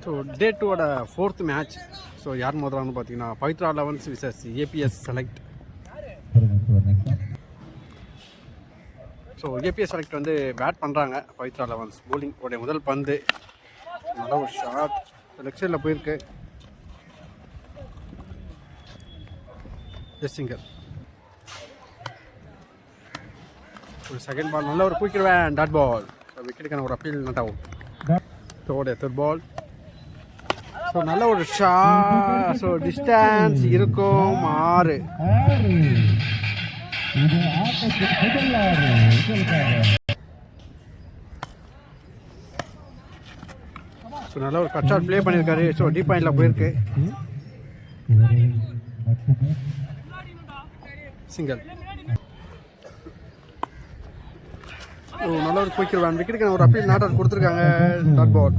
So day டூவோட 4th match. So யார் மோதுறாங்கன்னு பார்த்தீங்கன்னா Pavithra 11s versus ABS select. So ABS select வந்து பேட் பண்ணுறாங்க. பவித்ரா 11s போலிங் உடைய முதல் பந்து நல்ல ஒரு ஷாட் லெக் சைடில் போயிருக்கு. சிங்கர் ஒரு செகண்ட் பால் நல்ல ஒரு குயிக்கிடுவேன் டாட் பால். விக்கெட்டுக்கான ஒரு appeal not out. So third ball. So நல்ல ஒரு ஷாட். ஸோ டிஸ்டன்ஸ் இருக்கும் 6. ஸோ நல்ல ஒரு கட் ஷாட் ப்ளே பண்ணியிருக்காரு. ஸோ டீப் பாயிண்டில் போயிருக்கு. சிங்கல். ஸோ நல்ல ஒரு குயிக்கிடுவேன் விக்கெட்டுக்கான ஒரு அப்பீல் நாட் அவுட் கொடுத்துருக்காங்க டாட் பால்.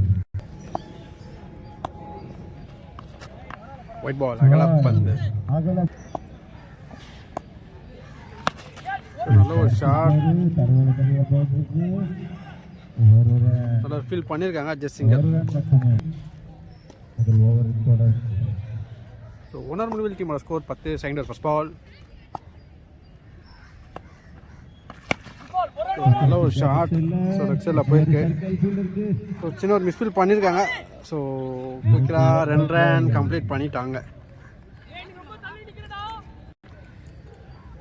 ஒயிட் பால் அகலப்பந்து. நல்ல ஒரு ஷாட் நல்ல ஒரு ஃபீல் பண்ணியிருக்காங்க ஜெஸ்ஸிங்கர். ஸோ ஓனர் முடிவில் டீமோட ஸ்கோர் 10. Second first ball. நல்ல ஒரு ஷாட். ஸோ லெக் சைடில் போயிருக்கு. ஸோ சின்ன ஒரு மிஸ்ஃபீல் பண்ணியிருக்காங்க. ஸோ குயிக்காக 2 ரன் கம்ப்ளீட் பண்ணிட்டாங்க.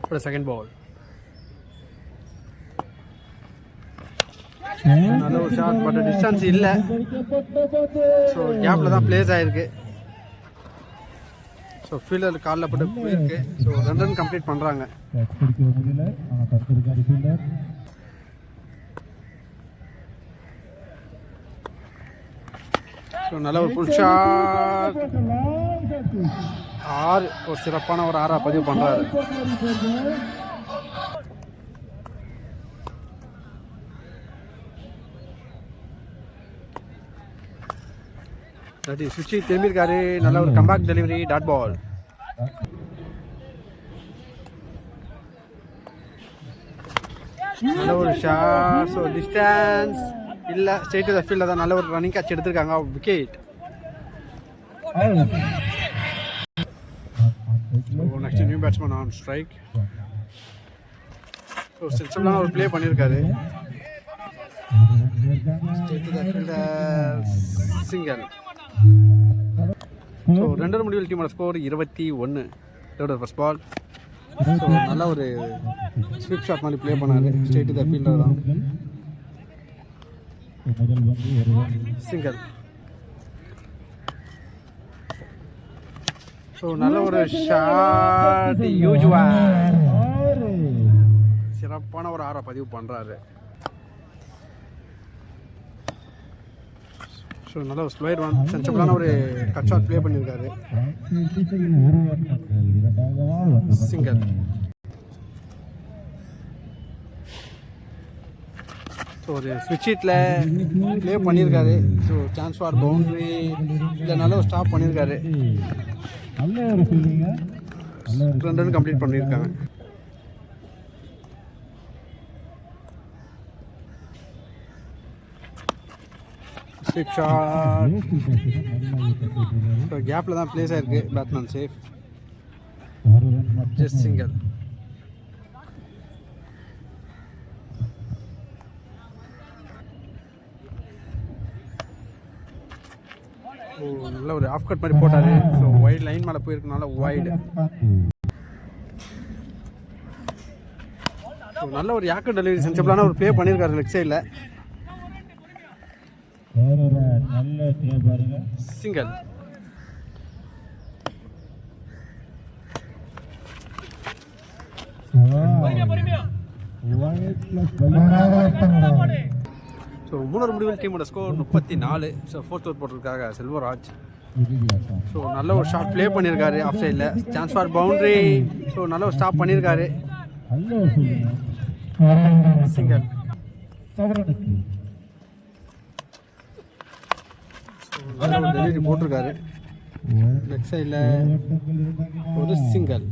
அப்புறம் செகண்ட் பால். நல்ல ஒரு ஷாட் பட் டிஸ்டன்ஸ் இல்லை. ஸோ கேப்பில் தான் பிளேஸ் ஆகிருக்கு. ஸோ ஃபீல்டர் காலில் போட்டு போயிருக்கு. ஸோ 2 ரன் கம்ப்ளீட் பண்ணுறாங்க. ஸோ நல்ல ஒரு புல் ஷாட் 6. ஒரு சிறப்பான ஒரு 6 பதிவு பண்ணுறாரு. சுவிட்சி திரும்பியிருக்காரு. நல்ல ஒரு கம்பேக் டெலிவரி டாட் பால். நல்ல ஒரு ஷாட். ஸோ டிஸ்டன்ஸ் இல்லை. ஸ்ட்ரெயிட் டு த ஃபீல்டில் தான் நல்ல ஒரு ரன்னிங் கேட்ச் எடுத்திருக்காங்க. Wicket. Next new batsman on strike. So சென்சிபிளான ஒரு ப்ளே பண்ணியிருக்காரு. Straight to the fielder single. So 2 முடிவில் டீமோட ஸ்கோர் 21. First ball. ஸோ நல்ல ஒரு ஸ்வீப் ஷாட் மாதிரி ப்ளே பண்ணாரு. ஸ்ட்ரெயிட் டு த ஃபீல்டர் தான் சிங்கல். ஸோ நல்ல ஒரு ஷாட் யூஜுவல். சிறப்பான ஒரு 6 பதிவு பண்ணுறாரு. ஸோ நல்ல ஒரு ஸ்லோயர் ஒன் சென்சிபிளான ஒரு கட் ஷாட் ப்ளே பண்ணியிருக்காரு. சிங்கல். ஸோ ஒரு ஸ்விட்ச் ஹிட்டில் ப்ளே பண்ணியிருக்காரு. ஸோ சான்ஸ் ஃபார் பவுண்ட்ரி இல்லை நல்ல ஒரு ஸ்டாப் பண்ணியிருக்காரு. 2 ரன் கம்ப்ளீட் பண்ணியிருக்காங்க. Sweep shot. ஸோ கேப்பில் தான் பிளேஸ் ஆயிருக்கு. Batsman safe. Just single. நல்ல ஒரு ஆஃப் கட் மாதிரி போட்டாரு. ஸோ வைட் லைன் மேலே போயிருக்கனால வைடு. ஸோ நல்ல ஒரு யாக்கர் டெலிவரி சென்சிபிளான ஒரு ப்ளே பண்ணியிருக்காரு லெக் சைடில். சிங்கல். ஸோ 3 முடிவில் டீமோட ஸ்கோர் 34. ஸோ 4th ஓவர் போட்டிருக்காங்க செல்வராஜ். ஸோ நல்ல ஒரு ஷாட் ப்ளே பண்ணியிருக்காரு ஆஃப் சைடில். Chance for boundary. ஸோ நல்ல ஒரு ஸ்டாப் பண்ணியிருக்காரு. சிங்கல். நல்ல ஒரு டெலிவரி போட்டிருக்காரு லெக் சைடில். ஒரு சிங்கல்.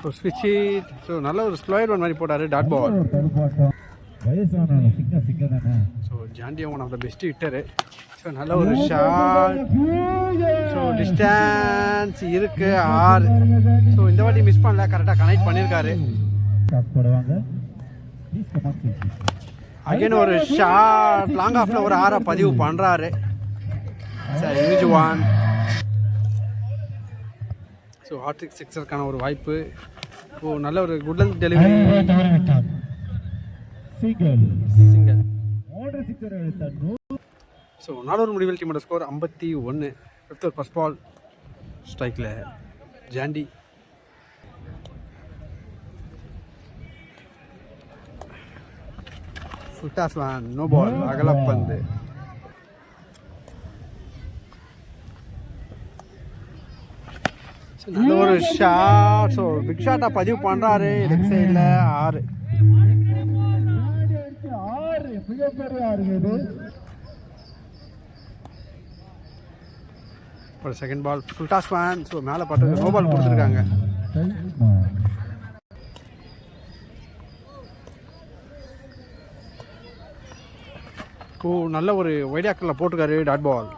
ஸோ ஸ்விட்ச் இட். ஸோ நல்ல ஒரு ஸ்லோயர் ஒன் மாதிரி போட்டார் டாட் பால். ஸோ ஜாண்டியா one of the best hitter. So நல்ல ஒரு ஷாட். ஸோ டிஸ்டன்ஸ் இருக்கு 6. ஸோ இந்த வாட்டி மிஸ் பண்ணல, கரெக்டாக கனெக்ட் பண்ணியிருக்காரு. அகைன் ஒரு ஷாட் லாங் ஆஃப்ல ஒரு 6 பதிவு பண்ணுறாரு. Sir huge one. So hattrick சிக்ஸருக்கான ஒரு வாய்ப்பு. ஓ நல்ல ஒரு good length delivery. Single. So நாலூர் முடிவில் டீமோட score 51. 5th over first ball. ஸ்ட்ரைக்கில் Jonty. Full toss man, no ball, அகலப்பந்து. நல்ல ஒரு ஷாட். ஸோ பிக் ஷாட்டாக பதிவு பண்ணுறாரு லெஃப்ட் சைடில் 6. ஒரு second ball full toss man. So மேலே பட்டு நோ பால் கொடுத்துருக்காங்க. ஓ நல்ல ஒரு வைடாக்கரில் போட்டிருக்காரு டாட் பால்.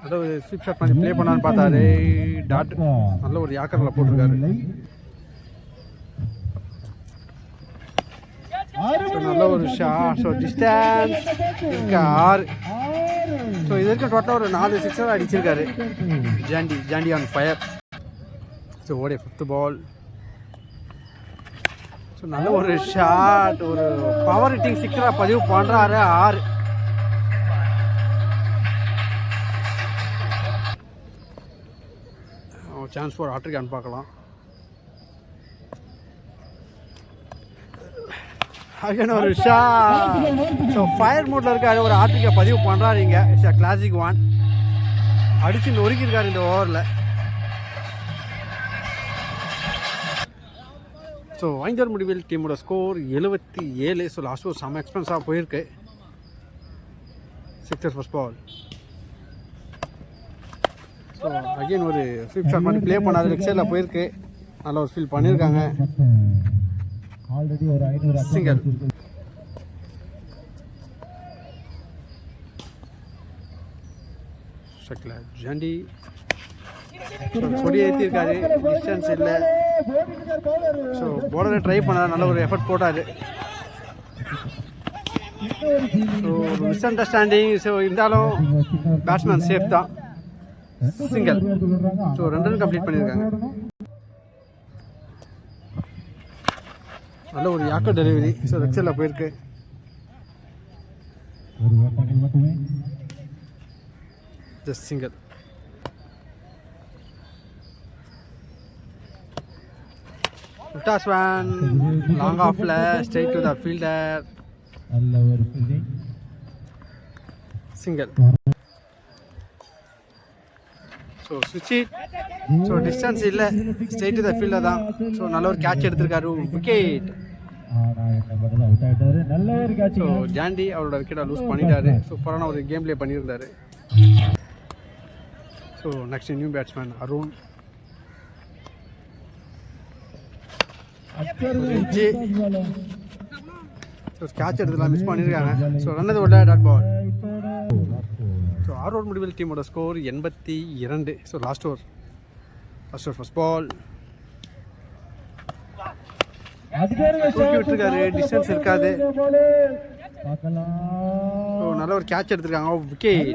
அதாவது ஸ்லிப் ஷாட் பண்ணி ப்ளே பண்ணான்னு பார்த்தாரு டாட். நல்ல ஒரு யாக்கரில் போட்டிருக்காரு. நல்ல ஒரு ஷாட். ஸோ டிஸ்டன்ஸ் இருக்கு 6. ஸோ இது வரைக்கும் டோட்டலாக ஒரு 4 சிக்ஸர் அடிச்சிருக்காரு ஜாண்டி ஆன் ஃபயர். ஸோ ஓடே 5th பால். ஸோ நல்ல ஒரு ஷாட், ஒரு பவர் ஹிட்டிங் சிக்ஸராக பதிவு பண்ணுறாரு 6. சான்ஸ் ஃபார் ஹாட்ரிக் பார்க்கலாம். அகைன் ஒரு ஷாட். ஸோ ஃபயர் மோட்ல இருக்காரு, ஒரு ஹாட்ரிக்கை பதிவு பண்ணுறாரு இங்கே. It's a classic one. அடிச்சு நொறுக்கியிருக்காரு இந்த ஓவரில். ஸோ 5th ஓவர் முடிவில் டீமோட ஸ்கோர் 77. ஸோ லாஸ்ட் ஒரு செம்ம எக்ஸ்பென்ஸாக போயிருக்கு. 6th over first ball. So again ஒரு ஸ்வீப் ஷாட் பண்ணி ப்ளே பண்ணாது லெஃப்ட் சைடில் போயிருக்கு. நல்ல ஒரு ஃபீல் பண்ணியிருக்காங்க. சிங்கிள். ஜாண்டி கொடி ஏற்றிருக்காரு, டிஸ்டன்ஸ் இல்லை. ஸோ போலரை ட்ரை பண்ணார், நல்ல ஒரு எஃபர்ட் போட்டார். So misunderstanding. ஸோ இருந்தாலும் பேட்ஸ்மேன் சேஃப் தான். சிங்கிள். ஸோ 2 ரன் கம்ப்ளீட் பண்ணியிருக்காங்க. நல்ல ஒரு யாக்கர் டெலிவரி. ஸோ ரெக்ஸலில் போயிருக்கு. Just single. Toss one long ஆஃப்ல straight to the fielder. Single. So ஸ்விட்ச் இட். ஸோ டிஸ்டன்ஸ் இல்லை, ஸ்ட்ரைட் டு த ஃபீல்டர் தான். ஸோ நல்ல ஒரு கேட்ச் எடுத்திருக்காரு, விக்கெட். ஸோ ஜாண்டி அவரோட விக்கெட்டை லூஸ் பண்ணிட்டாரு. சூப்பரான ஒரு கேம் பிளே பண்ணியிருந்தாரு. So next new batsman Arun. So catch எடுத்துலாம் மிஸ் பண்ணியிருக்காங்க. ஸோ ரன்னது விட டாட் பால். ஸோ 6 ஓவர் முடிவில் டீமோட score 82. So last over first ball. தூக்கி விட்டுருக்காரு, டிஸ்டன்ஸ் இருக்காது. ஸோ நல்ல ஒரு கேட்ச் எடுத்திருக்காங்க, wicket.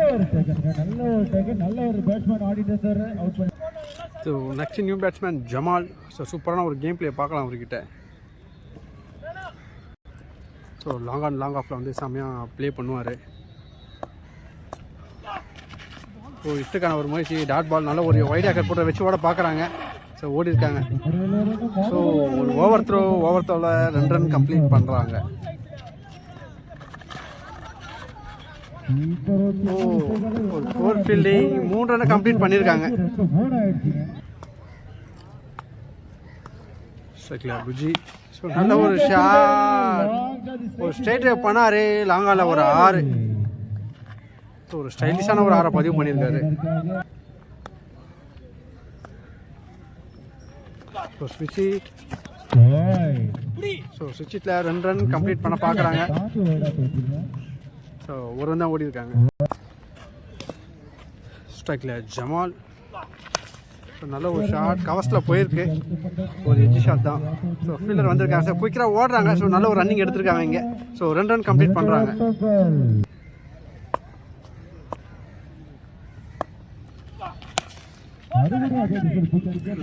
So next new batsman Jamal. So சூப்பரான ஒரு கேம் பிளே பார்க்கலாம் அவர்கிட்ட. ஸோ லாங் ஆஃபில் வந்து செம்மையாக ப்ளே பண்ணுவார். ஸோ இஷ்டக்கான ஒரு முயற்சி, டாட் பால். நல்ல ஒரு வைட் ஆக்கர் போட்டு வச்சு ஓட பார்க்குறாங்க. ஸோ ஓடி இருக்காங்க. ஸோ ஒரு ஓவர் த்ரோவில் 2 ரன் கம்ப்ளீட் பண்ணுறாங்க. ஒரு 4 ஃபீல்டிங் 3 ரன் கம்ப்ளீட் பண்ணியிருக்காங்க. புஜி. ஸோ நல்ல ஒரு ஷாட், ஒரு ஸ்ட்ரைட் பண்ணார் லாங்கால ஒரு 6. ஸோ ஒரு ஸ்டைலிஷான ஒரு 6 பதிவு பண்ணியிருக்காரு. ஸோ ஸ்விட்ச் இட். ஸோ ஸ்விட்ச் இட்டில் 2 ரன் கம்ப்ளீட் பண்ண பார்க்குறாங்க. ஸோ ஒரு ரன் தான் ஓடி இருக்காங்க. ஸ்ட்ரைக்கில் ஜமால். ஸோ நல்ல ஒரு ஷாட் கவர்ஸில் போயிருக்கு. ஒரு எட்ஜி ஷாட் தான். ஸோ ஃபீல்டர் வந்திருக்காங்க. ஸோ குயிக்கராக ஓடுறாங்க. ஸோ நல்ல ஒரு ரன்னிங் எடுத்திருக்காங்க இங்கே. ஸோ 2 ரன் கம்ப்ளீட் பண்ணுறாங்க.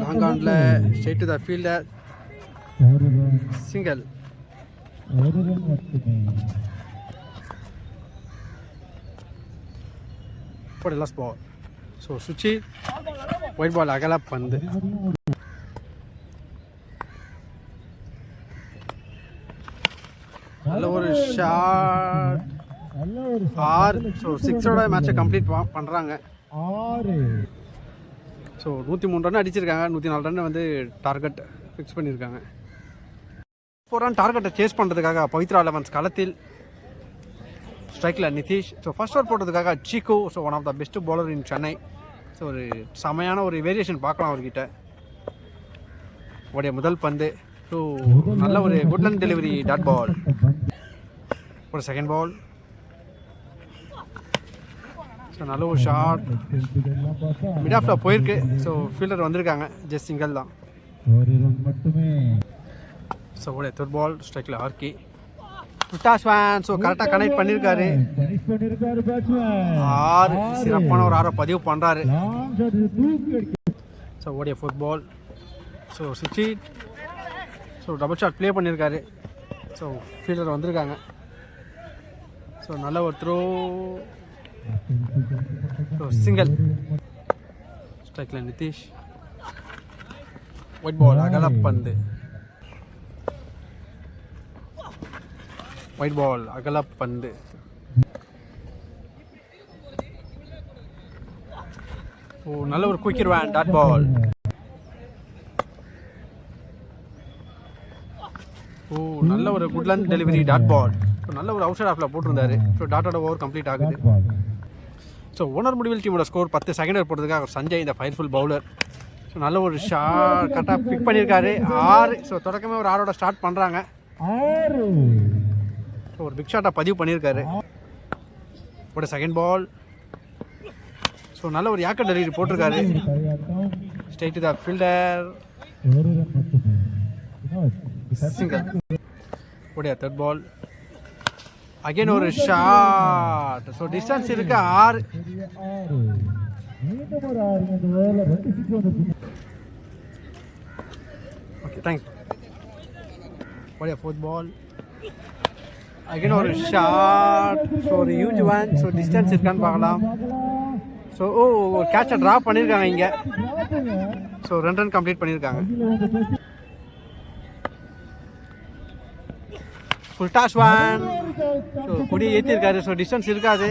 லாங் ஆனில் straight to the fielder. Single. for the last ball. So Suchi, white ball agala பந்து. நல்ல ஒரு ஷாட். ஸோ 6ஓட மேட்சை கம்ப்ளீட் பண்ணுறாங்க. ஸோ 103 ரன் அடிச்சிருக்காங்க. 104 ரன் வந்து டார்கெட் ஃபிக்ஸ் பண்ணியிருக்காங்க. 4 ரன் டார்கெட்டை சேஸ் பண்ணுறதுக்காக பவித்ரா 11 களத்தில். ஸ்ட்ரைக்கில் நிதிஷ். ஸோ ஃபர்ஸ்ட் ஓவர் போட்டதுக்காக சீக்கு. So one of the best bowler in Chennai. So ஒரு செமையான ஒரு வேரியேஷன் பார்க்கலாம் அவர்கிட்ட. உடைய முதல் பந்து. ஸோ நல்ல ஒரு குட் லன் டெலிவரி டாட் பால். ஒரு செகண்ட் பால். ஸோ நல்ல ஒரு ஷாட் மிட் ஆஃபில் போயிருக்கு. ஸோ ஃபீல்டர் வந்திருக்காங்க. ஜஸ்ட் சிங்கிள் தான். ஸோ உடைய தேர்ட் பால். ஸ்ட்ரைக்கில் ஆர்கி. விட்டாஸ்வான். ஸோ கரெக்டாக கனெக்ட் பண்ணியிருக்காரு. 6 சிறப்பான ஒரு 6 பதிவு பண்ணுறாரு. ஸோ உடைய ஃபோர்த் பால். ஸோ சுச்சி. ஸோ டபுள் ஷாட் ப்ளே பண்ணியிருக்காரு. ஸோ ஃபீல்டர் வந்திருக்காங்க. ஸோ நல்ல ஒரு த்ரோ. So single. ஸ்ட்ரைக்கில் நிதிஷ். ஒயிட் பால் அகலப்பந்து. ஒயிட் பால் அகலப்பந்து. ஓ நல்ல ஒரு குயிக்கர் வேன் டாட் பால். ஓ நல்ல ஒரு குட் லன் டெலிவரி டாட் பால். ஸோ நல்ல ஒரு அவுட் சைட் ஆஃபில் போட்டிருந்தாரு. ஸோ டாட்டோட ஓவர் கம்ப்ளீட் ஆகுது. ஸோ ஓனர் முடிவில் டீமோட ஸ்கோர் 10 செகண்ட் ஓவர் போட்டதுக்காக சஞ்சய் இந்த ஃபயர்ஃபுல் பவுலர். ஸோ நல்ல ஒரு ஷாட் கரெக்டாக பிக் பண்ணியிருக்காரு. 6. ஸோ தொடக்கமே ஒரு 6ஓட ஸ்டார்ட் பண்ணுறாங்க. ஸோ ஒரு பிக் ஷாட்டாக பதிவு பண்ணியிருக்காரு. ஒரு செகண்ட் பால். ஸோ நல்ல ஒரு யாக்கர் டெலிவரி போட்டிருக்காரு. Straight to the fielder. Single. உடைய தேர்ட் பால். அகைன் ஒரு ஷாட். ஸோ டிஸ்டன்ஸ் இருக்கு 6. Okay thanks. உடைய ஃபோர்த் பால். அகைன் ஒரு ஷாட். ஸோ ஒரு ஹியூஜ் ஒன். ஸோ டிஸ்டன்ஸ் இருக்கான்னு பார்க்கலாம். ஸோ ஒரு கேட்சை ட்ரா பண்ணியிருக்காங்க இங்கே. ஸோ 2 ரன் கம்ப்ளீட் பண்ணியிருக்காங்க. Full toss one. ஸோ கொடியை ஏற்றிருக்காரு. ஸோ டிஸ்டன்ஸ் இருக்காது.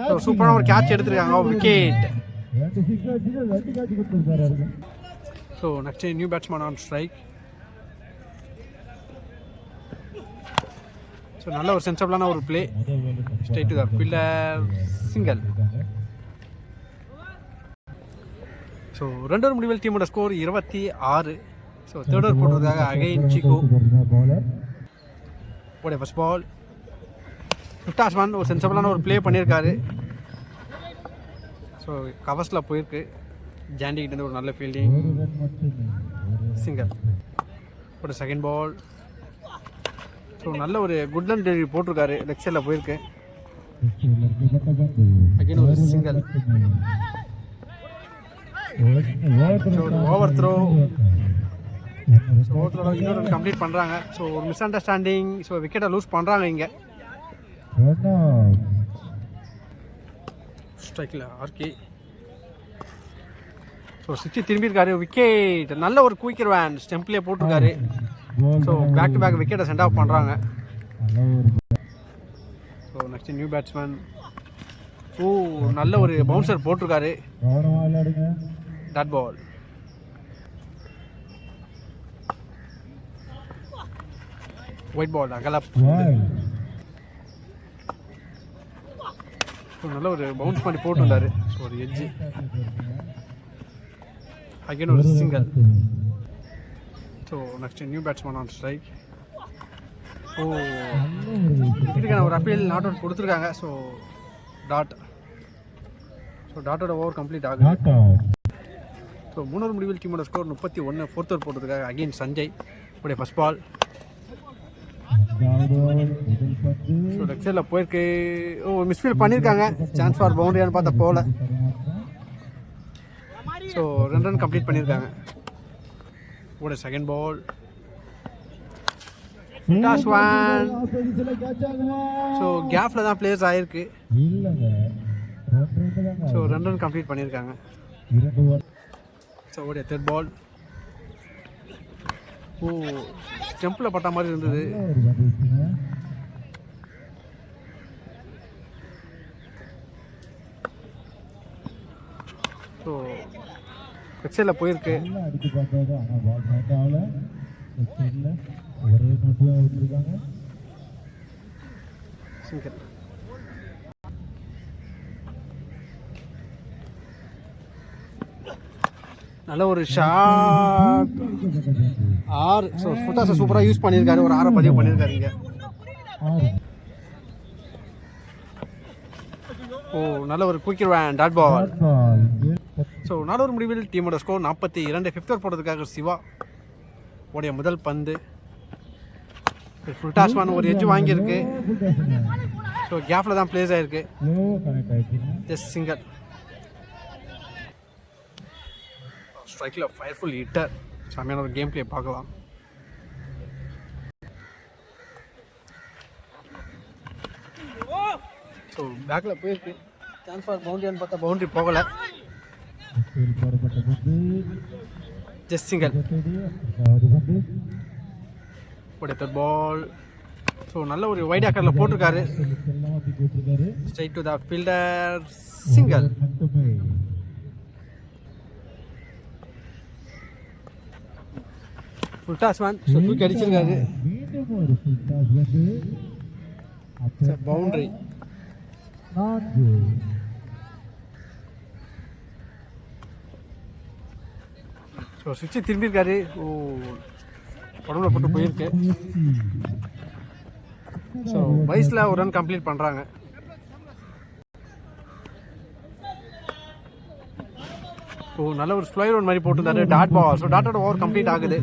ஸோ சூப்பரான ஒரு கேட்ச் எடுத்திருக்காங்க. Wicket. So next new batsman on strike. So நல்ல ஒரு சென்சபிளான ஒரு play. Straight to the fielder. Single. So 2 over முடிவில் டீமோட ஸ்கோர் 26. ஸோ தேர்ட் ஓவர் போட்டதுக்காக அகைன் சிக்கு. உடைய ஃபர்ஸ்ட் பால். விட்டாஸ்வான் ஒரு சென்சபிளான ஒரு ப்ளே பண்ணியிருக்காரு. ஸோ கவர்ஸில் போயிருக்கு. ஜாண்டிகிட்டேருந்து ஒரு நல்ல ஃபீல்டிங். சிங்கிள். ஒரு செகண்ட் பால். ஸோ நல்ல ஒரு குட் லன் டெலிவரி போட்டிருக்காரு. லெக் சைடில் போயிருக்கு. அகைன் ஒரு single. Over throw. So over த்ரோவில் இன்னொரு ரன் கம்ப்ளீட் பண்ணுறாங்க. ஸோ ஒரு மிஸ் அண்டர்ஸ்டாண்டிங். ஸோ விக்கெட்டை லூஸ் பண்ணுறாங்க இங்கே. ஸ்ட்ரைக்கில் ஆர்கி. ஸோ சுற்றி திரும்பியிருக்காரு. விக்கெட். நல்ல ஒரு குயிக்கர் வேன் ஸ்டெம்ப்லேயே போட்டிருக்காரு. ஸோ பேக் டு பேக் விக்கெட்டை சென்ட் ஆஃப் பண்ணுறாங்க. So next new batsman. நல்ல ஒரு பவுன்சர் போட்டிருக்காரு. Dot ball. ஒயிட் பால் அகலப். நல்ல ஒரு பவுன்ஸ் பண்ணி போட்டிருந்தாரு. ஸோ ஒரு எட்ஜு. அகைன் ஒரு single. So next new batsman on strike. So விக்கெட்டுக்கான ஒரு அப்பீல் நாட் அவுட் கொடுத்துருக்காங்க. So dot. ஸோ டாட்டோட ஓவர் கம்ப்ளீட் ஆகுது. ஸோ 3 முடிவில் டீமோட ஸ்கோர் 31. 4th ஓவர் போட்டதுக்காக அகெயின் சஞ்சய் உடைய ஃபர்ஸ்ட் பால். ஸோ லெஃப்ட் சைடில் போயிருக்கு. மிஸ்ஃபீல்ட் பண்ணியிருக்காங்க. சான்ஸ் ஃபார் பவுண்டரியான்னு பார்த்தா போகல. ஸோ 2 ரன் கம்ப்ளீட் பண்ணியிருக்காங்க. உடைய செகண்ட் பால். ஸோ கேப்பில் தான் பிளேயர்ஸ் ஆகிருக்கு. ஸோ 2 ரன் கம்ப்ளீட் பண்ணியிருக்காங்க. ஸோ உடைய தேர்ட் பால். ஸ்டெம்பில் பட்ட மாதிரி இருந்தது. ஸோ வெப்சைட்டில் போயிருக்கு. சிங்கிள். நல்ல ஒரு ஷாட் 6. ஸோ ஃபுட்டாஸை சூப்பராக யூஸ் பண்ணியிருக்காரு. ஒரு 6 பதிவு பண்ணியிருக்காரு இங்கே. நல்ல ஒரு quicker one dot ball. So 4 over முடிவில் டீமோட ஸ்கோர் 42. 5th ஓவர் போடுறதுக்காக சிவா உடைய முதல் பந்து. ஃபுல் டாஸ்மான ஒரு எட்ஜ் வாங்கியிருக்கு. ஸோ கேப்பில் தான் பிளேஸ் ஆகிருக்கு. Just single. ஸ்ட்ரைக்கில் ஃபயர்ஃபுல் ஹிட்டர். செம்மையான ஒரு கேம் பிளே பார்க்கலாம். ஸோ பேக்கில் போயிருக்கு. சான்ஸ் ஃபார் பவுண்டரியான்னு பார்த்தா பவுண்டரி போகலை. Just single. Third ball. So நல்ல ஒரு வைட் ஆக்கரில் போட்டிருக்காரு. Straight to the fielder. Single. Full toss man. So தூக்கி அடிச்சிருக்காரு. பவுண்டரி. ஸோ சுவிட்சு திரும்பியிருக்காரு. உடம்புல போட்டு போயிருக்கு. ஸோ வயசில் ஒரு ரன் கம்ப்ளீட் பண்ணுறாங்க. நல்ல ஒரு ஸ்லோயர் ஒன் மாதிரி போட்டிருந்தாரு. Dot ball. ஸோ டாட்டோட ஓவர் கம்ப்ளீட் ஆகுது.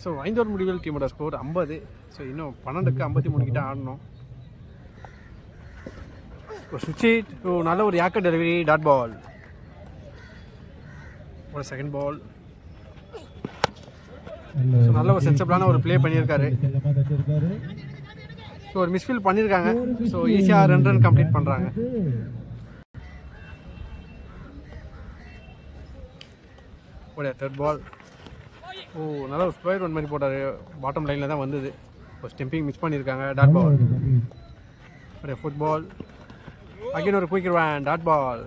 ஸோ 5th ஓவர் முடிவில் டீமோட ஸ்கோர் 50. ஸோ இன்னும் 12க்கு 53 கிட்ட ஆடணும். சுவிட்சு. நல்ல ஒரு யாக்கர் டெலிவரி. Dot ball. ஒரு செகண்ட் பால். ஸோ நல்ல ஒரு சென்சபிளான ஒரு ப்ளே பண்ணியிருக்காரு. ஸோ ஒரு மிஸ்ஃபீல் பண்ணியிருக்காங்க. ஸோ ஈஸியாக 2 ரன் கம்ப்ளீட் பண்ணுறாங்க. ஒரு தேர்ட் பால். நல்ல ஒரு ஸ்கொயர் ஒன் மாதிரி போட்டார். பாட்டம் லைனில் தான் வந்தது. ஒரு ஸ்டெம்பிங் மிஸ் பண்ணியிருக்காங்க. Dot ball. ஒரு ஃபுட்பால். அகைன் ஒரு quicker one. Dot ball.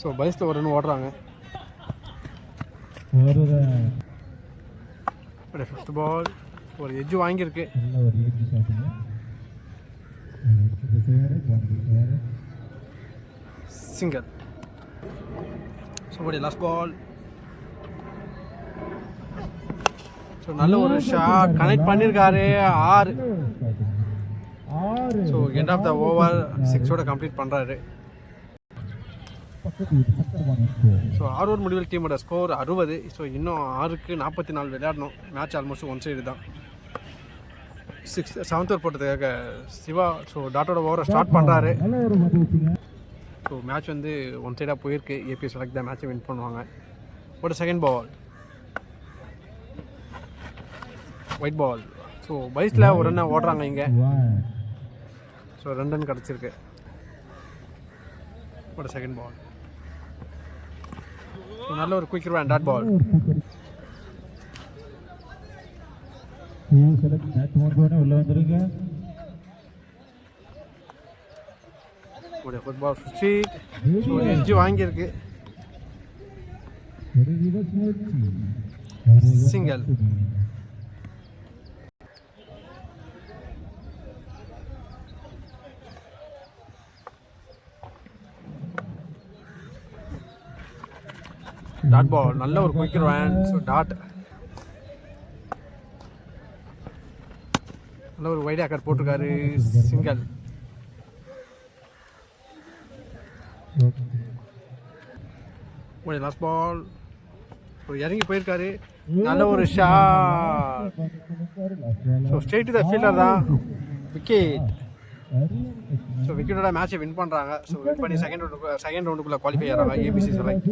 So பைஸில் ஒரு ரன் ஓடுறாங்க. ஒரு 5th பால். ஒரு எட்ஜு வாங்கியிருக்கு. சிங்கிள். ஸோ ஒரு லாஸ்ட் பால். ஸோ நல்ல ஒரு ஷாட் கனெக்ட் பண்ணியிருக்காரு. 6. So end of the over 6ஓட கம்ப்ளீட் பண்ணுறாரு. ஸோ 6 ஓவர் முடிவில் டீமோட ஸ்கோர் 60. ஸோ இன்னும் 6க்கு 44 விளையாடணும். மேட்ச் ஆல்மோஸ்ட் ஒன் சைடு தான். 7th ஓவர் போட்டதுக்காக சிவா ஸோ டாட்டோட ஓவரை ஸ்டார்ட் பண்ணுறாரு. ஸோ மேட்ச் வந்து ஒன் சைடாக போயிருக்கு. ஏபிஎஸ் செலக்ட் தான் மேட்சை வின் பண்ணுவாங்க. ஒரு செகண்ட் பால். ஒயிட் பால். ஸோ பைஸில் ஒரு ரன்னை ஓடுறாங்க இங்கே. ஸோ 2 ரன் கிடச்சிருக்கு. ஒரு செகண்ட் பால். நல்ல ஒரு குயிக்கர் வேன். Dot ball. ஒரு ஃபுட்பால் ஸ்ட்ரீட். ஒரு எட்ஜு வாங்கியிருக்கு. சிங்கிள். டாட் பால் நல்ல ஒரு குயிக் ரன். ஸோ டாட் நல்ல ஒரு வைட் ஆக்கர் போட்டிருக்காரு. சிங்கிள். லாஸ்ட் பால் இறங்கி போயிருக்காரு. நல்ல ஒரு shot. So straight to the fielder தான். விக்கெட். ஸோ விக்கெட்டோட மேட்சை வின் பண்ணுறாங்க. ஸோ வின் பண்ணி செகண்ட் ரவுண்டுக்குள்ளே குவாலிஃபை ஆகிறாங்க ஏபிசி செலக்ட்.